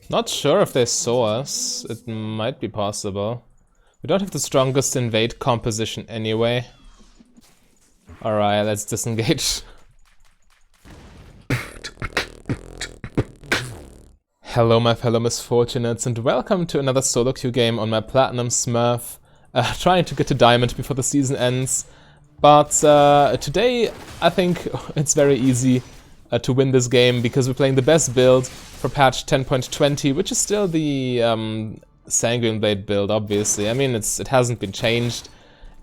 Not sure if they saw us. It might be possible. We don't have the strongest invade composition anyway. Alright, let's disengage. Hello my fellow misfortunates and welcome to another solo queue game on my Platinum Smurf. Trying to get to Diamond before the season ends. But today I think it's very easy to win this game because we're playing the best build for patch 10.20, which is still the Sanguine Blade build, obviously. I mean, it hasn't been changed.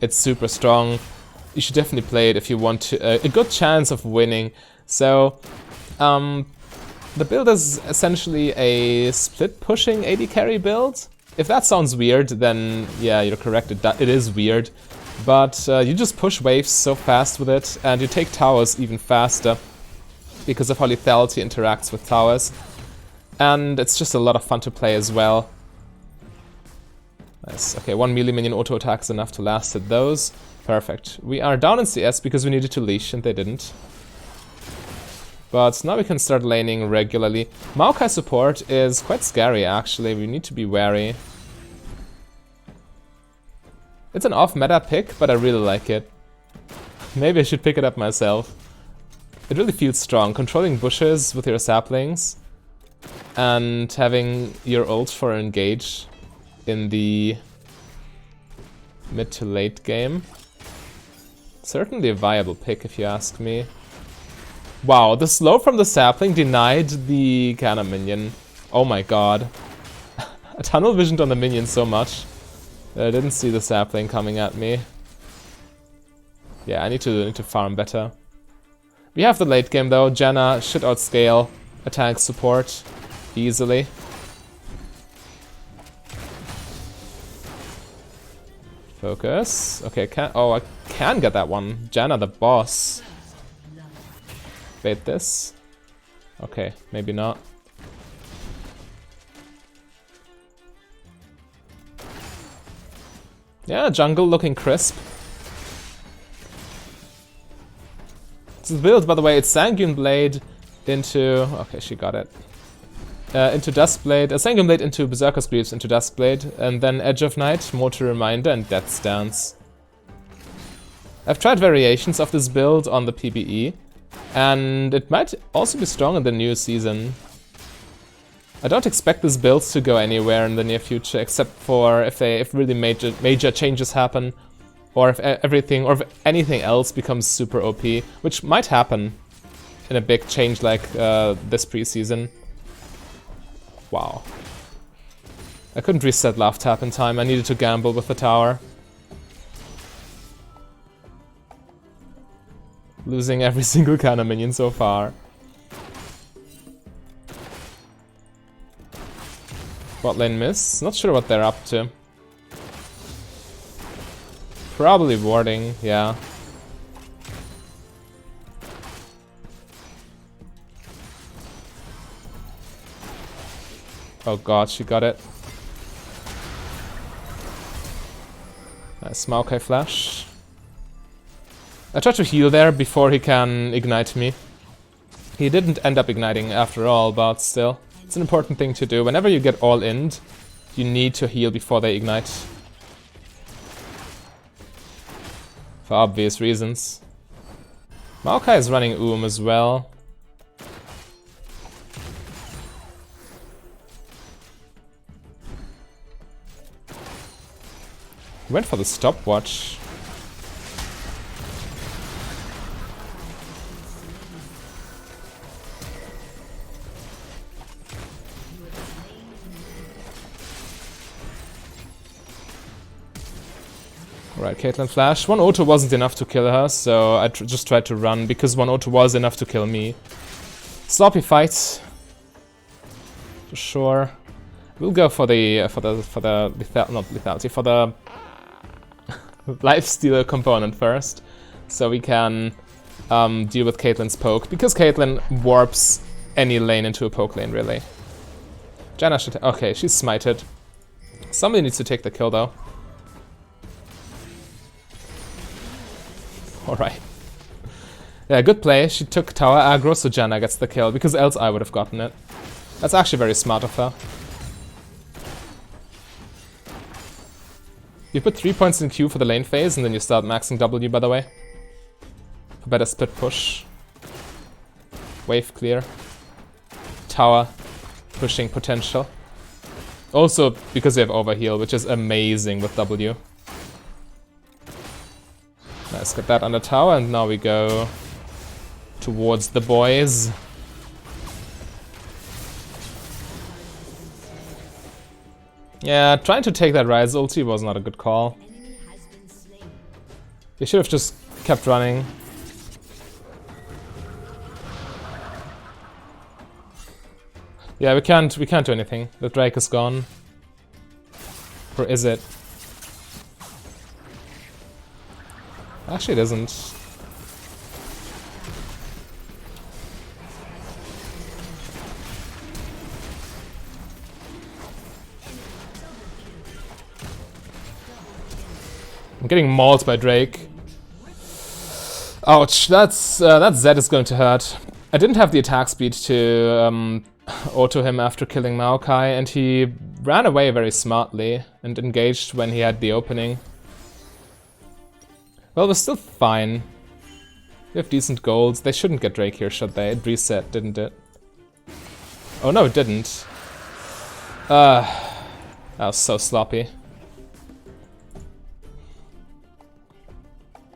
It's super strong. You should definitely play it if you want to, a good chance of winning. So, the build is essentially a split pushing AD carry build. If that sounds weird, then yeah, you're correct, it is weird. But you just push waves so fast with it, and you take towers even faster because of how lethality interacts with towers. And it's just a lot of fun to play as well. Nice. Okay, one melee minion auto attack is enough to last at those. Perfect. We are down in CS because we needed to leash and they didn't. But now we can start laning regularly. Maokai support is quite scary actually, we need to be wary. It's an off-meta pick, but I really like it. Maybe I should pick it up myself. It really feels strong, controlling bushes with your saplings and having your ult for engage in the mid to late game. Certainly a viable pick if you ask me. Wow, the slow from the sapling denied the cannon minion. Oh my god. I tunnel visioned on the minion so much that I didn't see the sapling coming at me. Yeah, I need to farm better. We have the late game though. Janna should outscale attack support easily. Focus. Okay, I can get that one. Janna the boss. Bait this. Okay, maybe not. Yeah, jungle looking crisp. This build, by the way, it's Sanguine Blade into... Okay, she got it. Into Duskblade, Sanguine Blade into Berserker's Greaves into Duskblade, and then Edge of Night, Mortal Reminder, and Death's Dance. I've tried variations of this build on the PBE, and it might also be strong in the new season. I don't expect this build to go anywhere in the near future, except for if really major changes happen, or if everything or if anything else becomes super OP, which might happen in a big change like this preseason. Wow. I couldn't reset Love Tap in time, I needed to gamble with the tower. Losing every single cannon minion so far. Bot lane miss, not sure what they're up to. Probably warding, yeah. Oh god, she got it. Nice Maokai flash. I tried to heal there before he can ignite me. He didn't end up igniting after all, but still. It's an important thing to do. Whenever you get all in, you need to heal before they ignite. For obvious reasons. Maokai is running as well. Went for the stopwatch. Right, Caitlyn flash. One auto wasn't enough to kill her, so I just tried to run because one auto was enough to kill me. Sloppy fight, for sure. We'll go for the lethality, for the lifestealer component first, so we can deal with Caitlyn's poke, because Caitlyn warps any lane into a poke lane, really. Janna should... Okay, she's smited. Somebody needs to take the kill, though. Alright. Yeah, good play. She took tower aggro, so Janna gets the kill, because else I would have gotten it. That's actually very smart of her. You put 3 points in Q for the lane phase, and then you start maxing W, by the way. For better split push. Wave clear. Tower pushing potential. Also, because you have overheal, which is amazing with W. Let's get that under tower, and now we go towards the boys. Yeah, trying to take that Ryze ulti was not a good call. You should have just kept running. Yeah, we can't do anything. The Drake is gone. Or is it? Actually, it isn't. I'm getting mauled by Drake. Ouch, that Zed is going to hurt. I didn't have the attack speed to auto him after killing Maokai, and he ran away very smartly and engaged when he had the opening. Well, it was still fine. We have decent golds. They shouldn't get Drake here, should they? It reset, didn't it? Oh no, it didn't. That was so sloppy.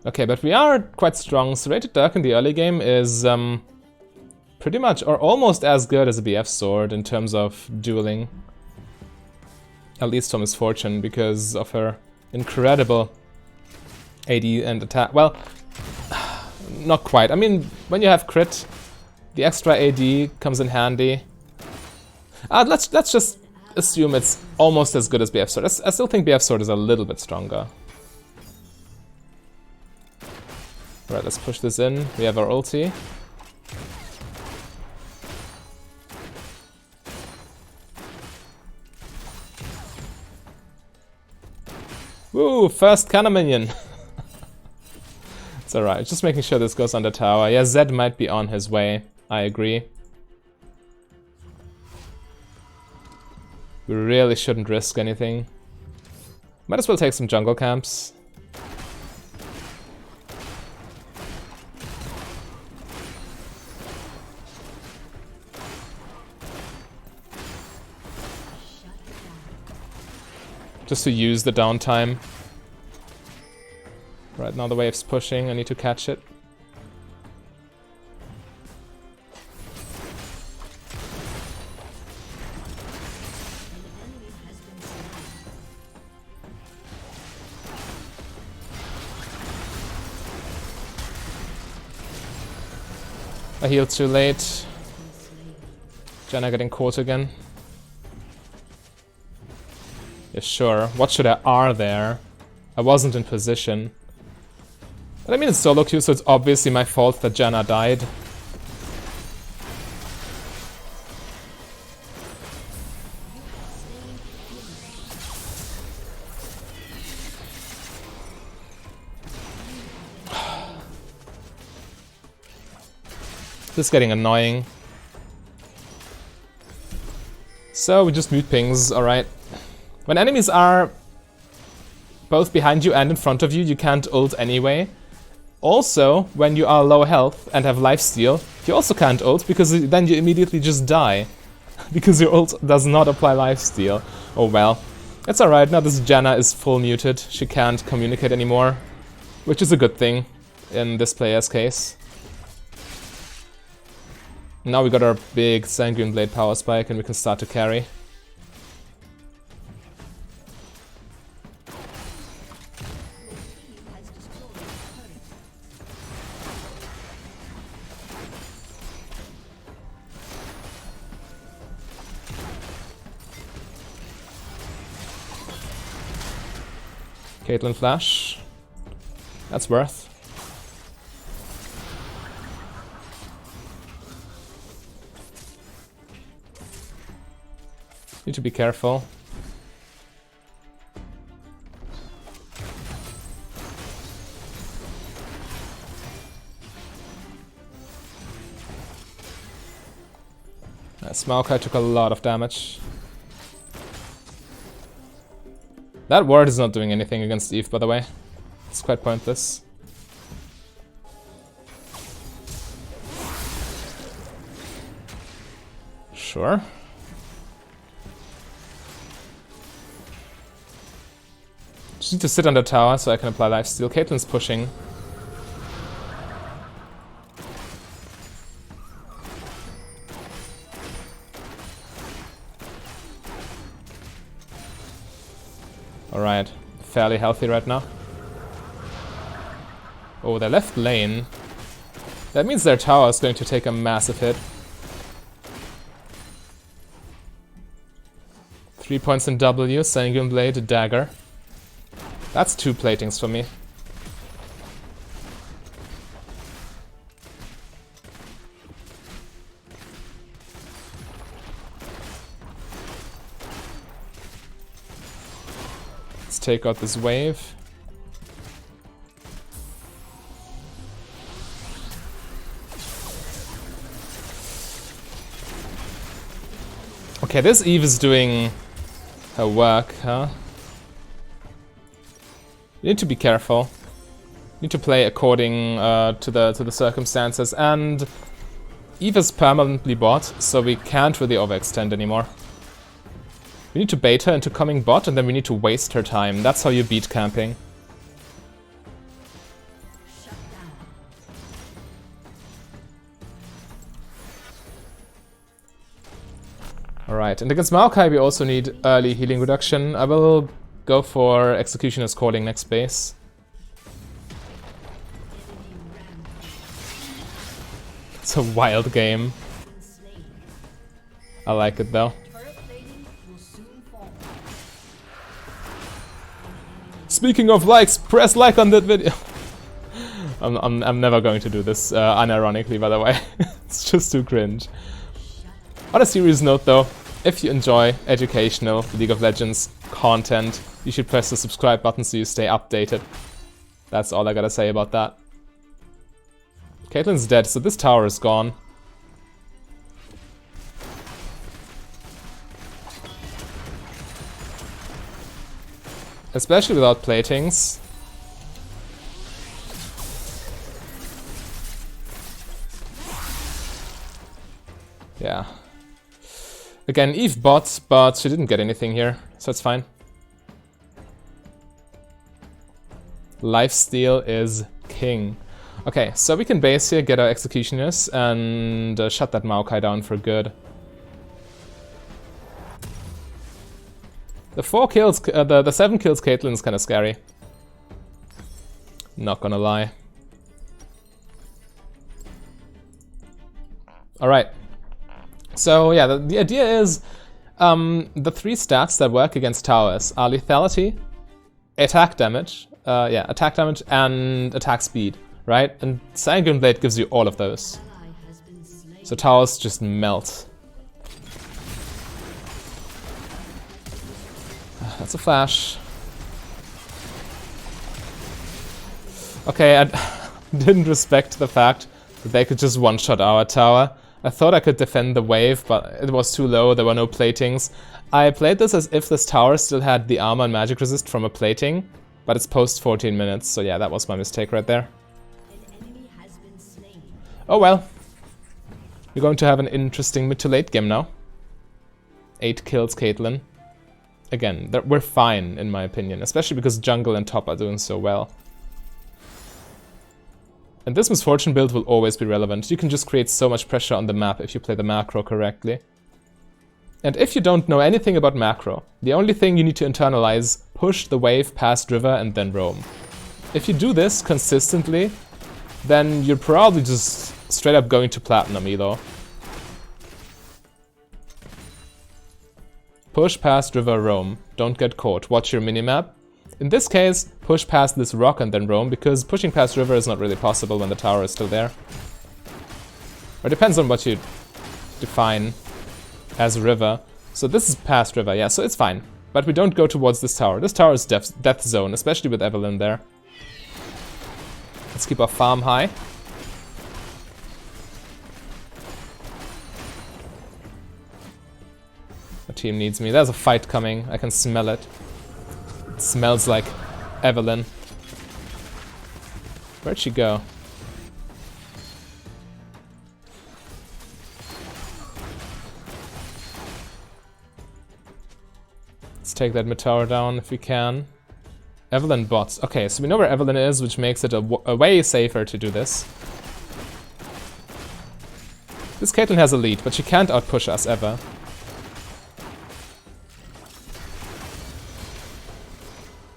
Okay, but we are quite strong. Serrated Dirk in the early game is pretty much or almost as good as a BF sword in terms of dueling. At least for Miss Fortune, because of her incredible AD and attack. Well, not quite. I mean, when you have crit, the extra AD comes in handy. Let's just assume it's almost as good as BF sword. I still think BF sword is a little bit stronger. Alright, let's push this in. We have our ulti. Woo! First cannon minion! It's alright, just making sure this goes under tower. Yeah, Zed might be on his way. I agree. We really shouldn't risk anything. Might as well take some jungle camps. Just to use the downtime. Right now the wave's pushing, I need to catch it. I healed too late. Janna getting caught again. Yeah, sure. What should I R there? I wasn't in position. But I mean, it's solo queue, so it's obviously my fault that Janna died. This is getting annoying. So we just mute pings, alright. When enemies are both behind you and in front of you, you can't ult anyway. Also, when you are low health and have lifesteal, you also can't ult because then you immediately just die. Because your ult does not apply lifesteal. Oh well. It's alright, now this Janna is full muted. She can't communicate anymore. Which is a good thing in this player's case. Now we got our big Sanguine Blade power spike and we can start to carry. Caitlyn flash. That's worth. Need to be careful. Maokai took a lot of damage. That ward is not doing anything against Eve, by the way. It's quite pointless. Sure. Just need to sit on the tower so I can apply lifesteal. Caitlyn's pushing. Alright, fairly healthy right now. Oh, their left lane. That means their tower is going to take a massive hit. 3 points in W, Sanguine Blade, Dagger. That's 2 platings for me. Let's take out this wave. Okay, this Eve is doing her work, huh? You need to be careful. You need to play according to the circumstances, and Eve is permanently bot, so we can't really overextend anymore. We need to bait her into coming bot, and then we need to waste her time. That's how you beat camping. Alright, and against Maokai we also need early healing reduction. I will go for Executioner's Calling next base. It's a wild game. I like it though. Speaking of likes, press like on that video. I'm never going to do this unironically, by the way. It's just too cringe. On a serious note though, if you enjoy educational League of Legends content, you should press the subscribe button so you stay updated. That's all I gotta say about that. Caitlyn's dead, so this tower is gone. Especially without platings. Yeah. Again, Eve bot, but she didn't get anything here, so it's fine. Lifesteal is king. Okay, so we can base here, get our Executioners, and shut that Maokai down for good. The 4 kills, the 7 kills Caitlyn is kind of scary. Not gonna lie. Alright. So yeah, the idea is the 3 stats that work against towers are lethality, attack damage, attack damage and attack speed, right? And Sanguine Blade gives you all of those. So towers just melt. That's a flash. Okay, I didn't respect the fact that they could just one-shot our tower. I thought I could defend the wave, but it was too low, there were no platings. I played this as if this tower still had the armor and magic resist from a plating, but it's post 14 minutes, so yeah, that was my mistake right there. Oh well. We're going to have an interesting mid to late game now. 8 kills Caitlyn. Again, we're fine in my opinion, especially because jungle and top are doing so well. And this Misfortune build will always be relevant. You can just create so much pressure on the map if you play the macro correctly. And if you don't know anything about macro, the only thing you need to internalize, push the wave past river and then roam. If you do this consistently, then you're probably just straight up going to platinum elo. Push past river, roam. Don't get caught. Watch your minimap. In this case, push past this rock and then roam, because pushing past river is not really possible when the tower is still there. Or it depends on what you define as river. So this is past river, yeah, so it's fine. But we don't go towards this tower. This tower is death zone, especially with Evelynn there. Let's keep our farm high. The team needs me. There's a fight coming. I can smell it. It smells like Evelyn. Where'd she go? Let's take that mid-tower down if we can. Evelyn bots. Okay, so we know where Evelyn is, which makes it a way safer to do this. This Caitlyn has a lead, but she can't outpush us ever.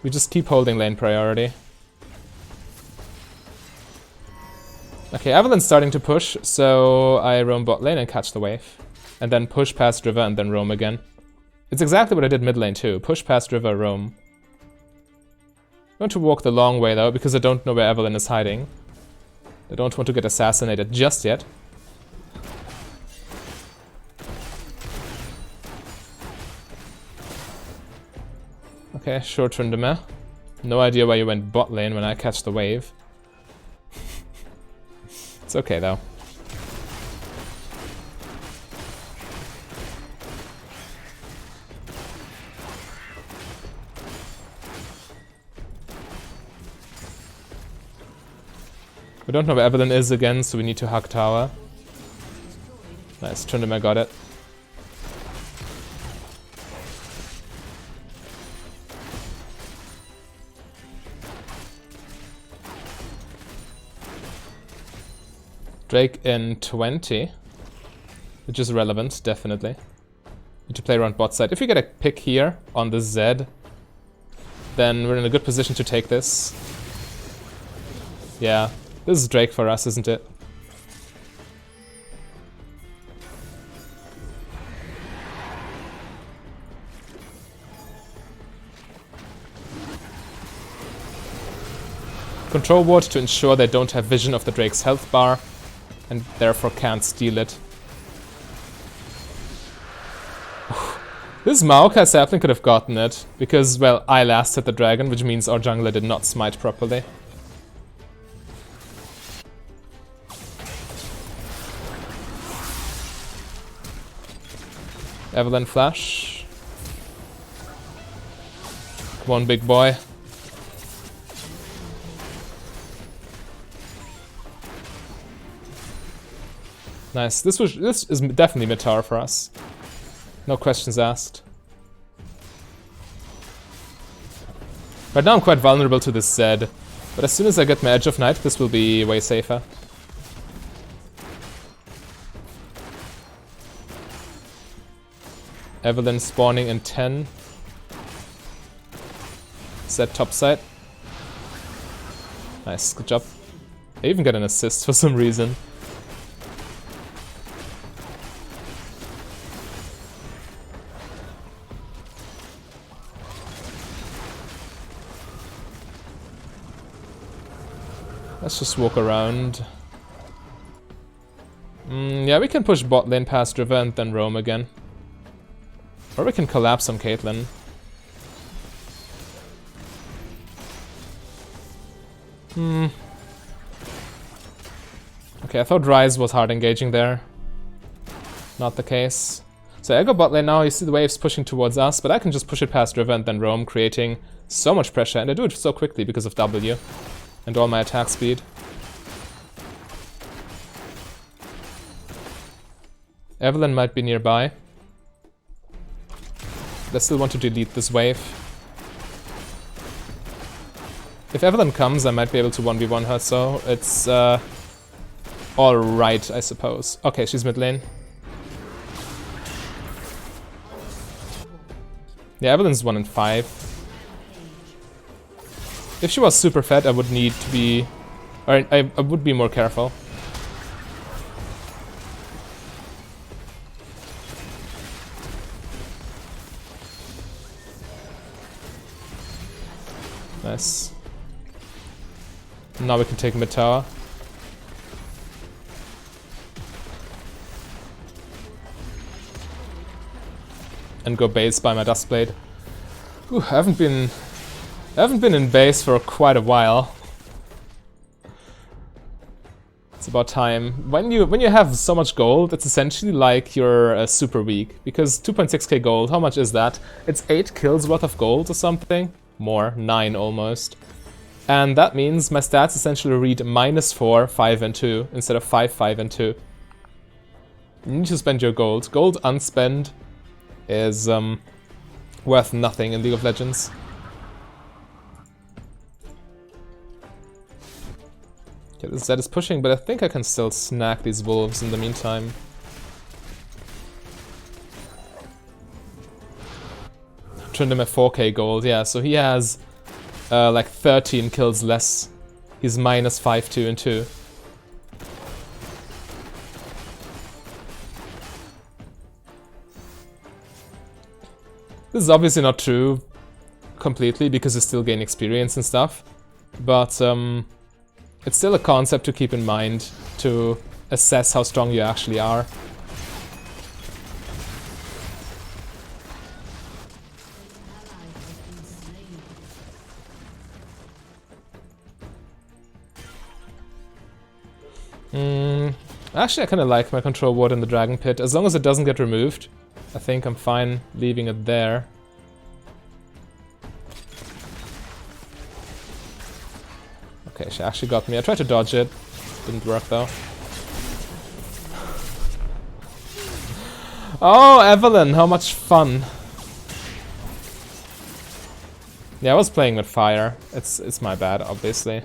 We just keep holding lane priority. Okay, Evelyn's starting to push, so I roam bot lane and catch the wave. And then push past river and then roam again. It's exactly what I did mid lane too. Push past river, roam. I'm going to walk the long way though, because I don't know where Evelyn is hiding. I don't want to get assassinated just yet. Okay, short turn to meh. No idea why you went bot lane when I catch the wave. It's okay though. We don't know where Evelyn is again, so we need to hug tower. Nice, Trundam, I got it. Drake in 20, which is relevant, definitely. Need to play around bot side. If we get a pick here on the Zed, then we're in a good position to take this. Yeah, this is Drake for us, isn't it? Control ward to ensure they don't have vision of the Drake's health bar, and therefore can't steal it. This Maokai sapling could have gotten it, because, well, I last hit the dragon, which means our jungler did not smite properly. Evelyn flash. Come on, big boy. Nice. This is definitely mid-tower for us. No questions asked. Right now I'm quite vulnerable to this Zed, but as soon as I get my Edge of Night, this will be way safer. Evelyn spawning in 10. Zed topside. Nice, good job. I even got an assist for some reason. Let's just walk around. Yeah, we can push bot lane past river and then roam again. Or we can collapse on Caitlyn. Okay, I thought Ryze was hard engaging there. Not the case. So I go bot lane now, you see the waves pushing towards us, but I can just push it past river and then roam, creating so much pressure, and I do it so quickly because of W. And all my attack speed. Evelyn might be nearby. But I still want to delete this wave. If Evelyn comes, I might be able to 1v1 her, so it's alright, I suppose. Okay, she's mid lane. Yeah, Evelyn's 1 in 5. If she was super fed, I would need to be... or I would be more careful. Nice. Now we can take mid tower. And go base by my Duskblade. Ooh, I haven't been in base for quite a while. It's about time. When you have so much gold, it's essentially like you're super weak. Because 2.6k gold, how much is that? It's 8 kills worth of gold or something? More, 9 almost. And that means my stats essentially read -4, 5, and 2 instead of 5, 5, and 2. You need to spend your gold. Gold unspent is worth nothing in League of Legends. Okay, this Zed is pushing, but I think I can still snag these wolves in the meantime. Turned him at 4k gold, yeah, so he has like 13 kills less. He's -5, 2, and 2. This is obviously not true completely because you still gain experience and stuff, but it's still a concept to keep in mind to assess how strong you actually are. Actually, I kind of like my control ward in the Dragon Pit. As long as it doesn't get removed, I think I'm fine leaving it there. Okay, she actually got me. I tried to dodge it. Didn't work though. Oh, Evelyn, how much fun. Yeah, I was playing with fire. It's my bad, obviously.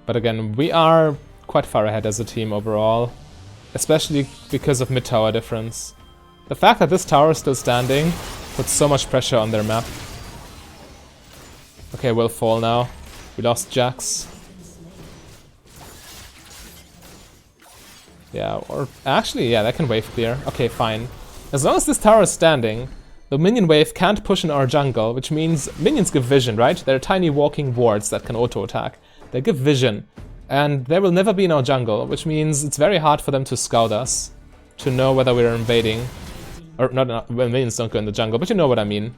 But again, we are quite far ahead as a team overall, especially because of mid-tower difference. The fact that this tower is still standing puts so much pressure on their map. Okay, we'll fall now. We lost Jax. Yeah, or actually, yeah, that can wave clear. Okay, fine. As long as this tower is standing, the minion wave can't push in our jungle, which means minions give vision, right? They're tiny walking wards that can auto-attack. They give vision, and they will never be in our jungle, which means it's very hard for them to scout us, to know whether we're invading. Or not, well, minions don't go in the jungle, but you know what I mean.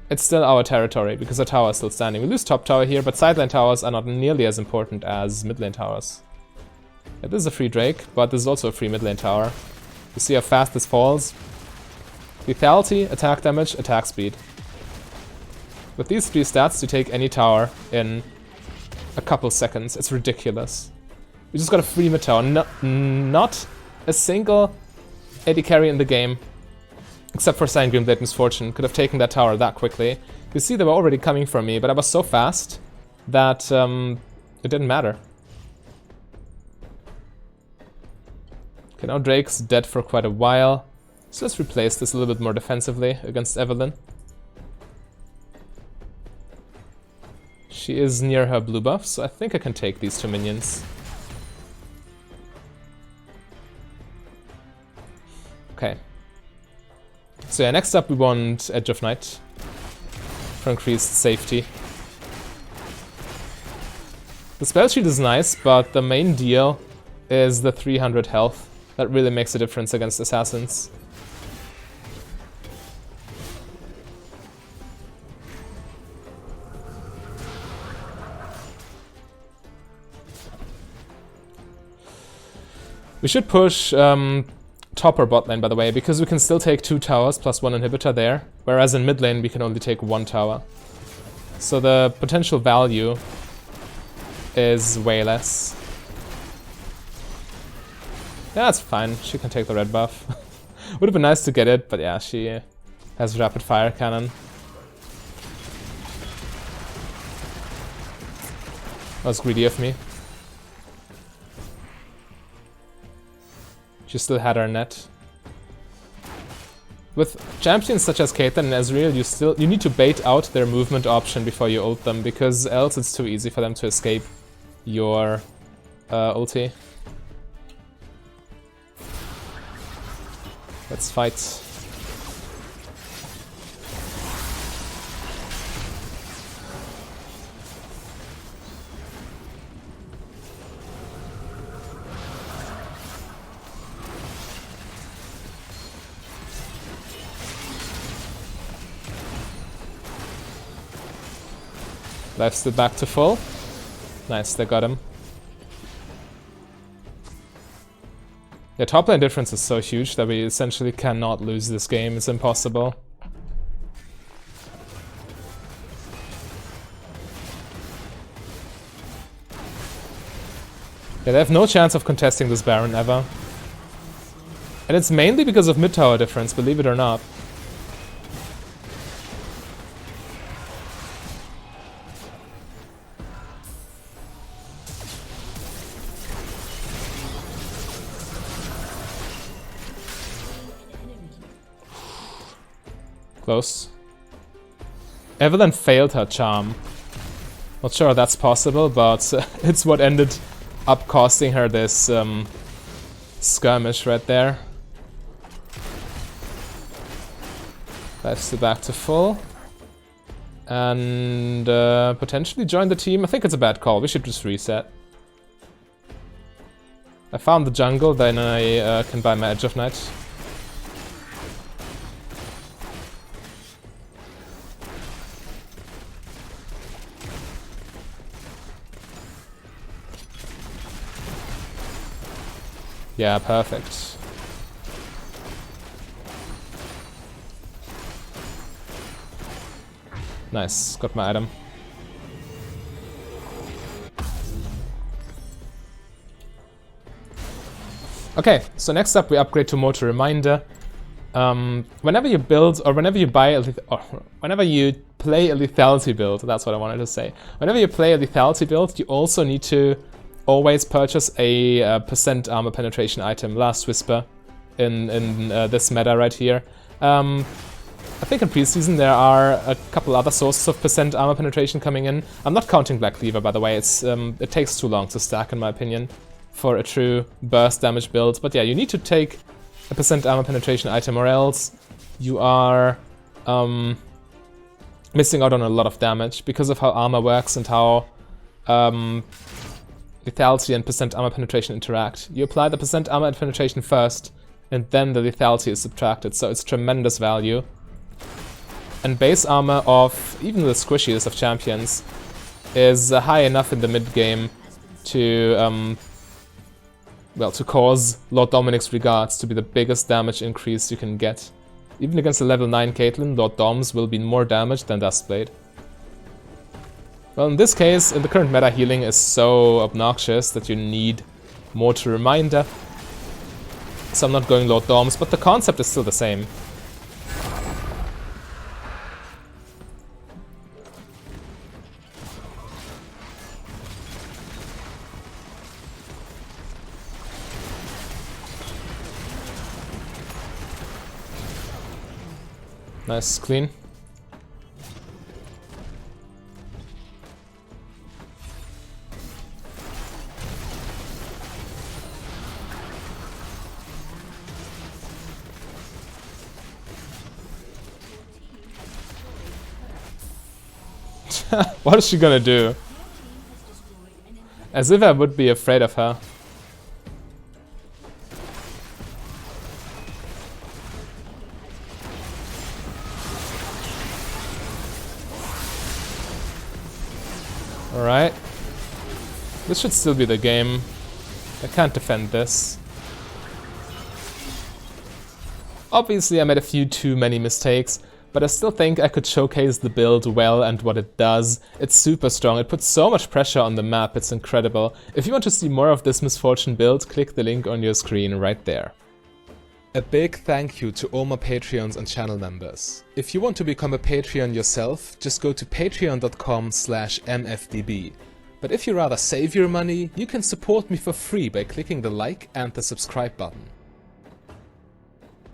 It's still our territory, because our tower is still standing. We lose top tower here, but side lane towers are not nearly as important as mid lane towers. Yeah, this is a free Drake, but this is also a free mid lane tower. You see how fast this falls? Lethality, attack damage, attack speed. With these 3 stats, you take any tower in a couple seconds. It's ridiculous. We just got a free mid tower. Not a single AD carry in the game, except for Sign Grimblade Misfortune, could have taken that tower that quickly. You see they were already coming for me, but I was so fast that it didn't matter. Okay, now Drake's dead for quite a while, so let's replace this a little bit more defensively against Evelyn. She is near her blue buff, so I think I can take these 2 minions. Okay. So yeah, next up we want Edge of Night for increased safety. The spell shield is nice, but the main deal is the 300 health. That really makes a difference against assassins. We should push top or bot lane, by the way, because we can still take 2 towers plus 1 inhibitor there, whereas in mid lane we can only take 1 tower. So the potential value is way less. Yeah, that's fine. She can take the red buff. Would have been nice to get it, but yeah, she has rapid fire cannon. That was greedy of me. She still had her net. With champions such as Caitlyn and Ezreal, you need to bait out their movement option before you ult them, because else it's too easy for them to escape your ulti. Let's fight. Lifesteal back to full. Nice, they got him. Yeah, top lane difference is so huge that we essentially cannot lose this game. It's impossible. Yeah, they have no chance of contesting this Baron ever. And it's mainly because of mid tower difference, believe it or not. Close. Evelyn failed her charm. Not sure that's possible, but it's what ended up costing her this skirmish right there. That's the back to full. And potentially join the team. I think it's a bad call. We should just reset. I found the jungle, then I can buy my Edge of Night. Yeah, perfect. Nice, got my item. Okay, so next up we upgrade to Motor Reminder. Whenever you build, or whenever you buy, whenever you play a lethality build, that's what I wanted to say. Whenever you play a lethality build, you also need to always purchase a percent armor penetration item, Last Whisper, in this meta right here. I think in preseason there are a couple other sources of percent armor penetration coming in. I'm not counting Black Cleaver, by the way. It takes too long to stack, in my opinion, for a true burst damage build. But yeah, you need to take a percent armor penetration item, or else you are missing out on a lot of damage because of how armor works and how lethality and percent armor penetration interact. You apply the percent armor penetration first, and then the lethality is subtracted, so it's tremendous value. And base armor of even the squishiest of champions is high enough in the mid game to well, to cause Lord Dominik's Regards to be the biggest damage increase you can get. Even against a level 9 Caitlyn, Lord Doms will be more damage than Duskblade. Well, in this case, in the current meta, healing is so obnoxious that you need Motor Reminder. So I'm not going Lord Doms, but the concept is still the same. Nice, clean. What is she gonna do? As if I would be afraid of her. Alright. This should still be the game. I can't defend this. Obviously I made a few too many mistakes, but I still think I could showcase the build well and what it does. It's super strong, it puts so much pressure on the map, it's incredible. If you want to see more of this Misfortune build, click the link on your screen right there. A big thank you to all my Patreons and channel members. If you want to become a Patreon yourself, just go to patreon.com/mfdb. But if you rather save your money, you can support me for free by clicking the like and the subscribe button.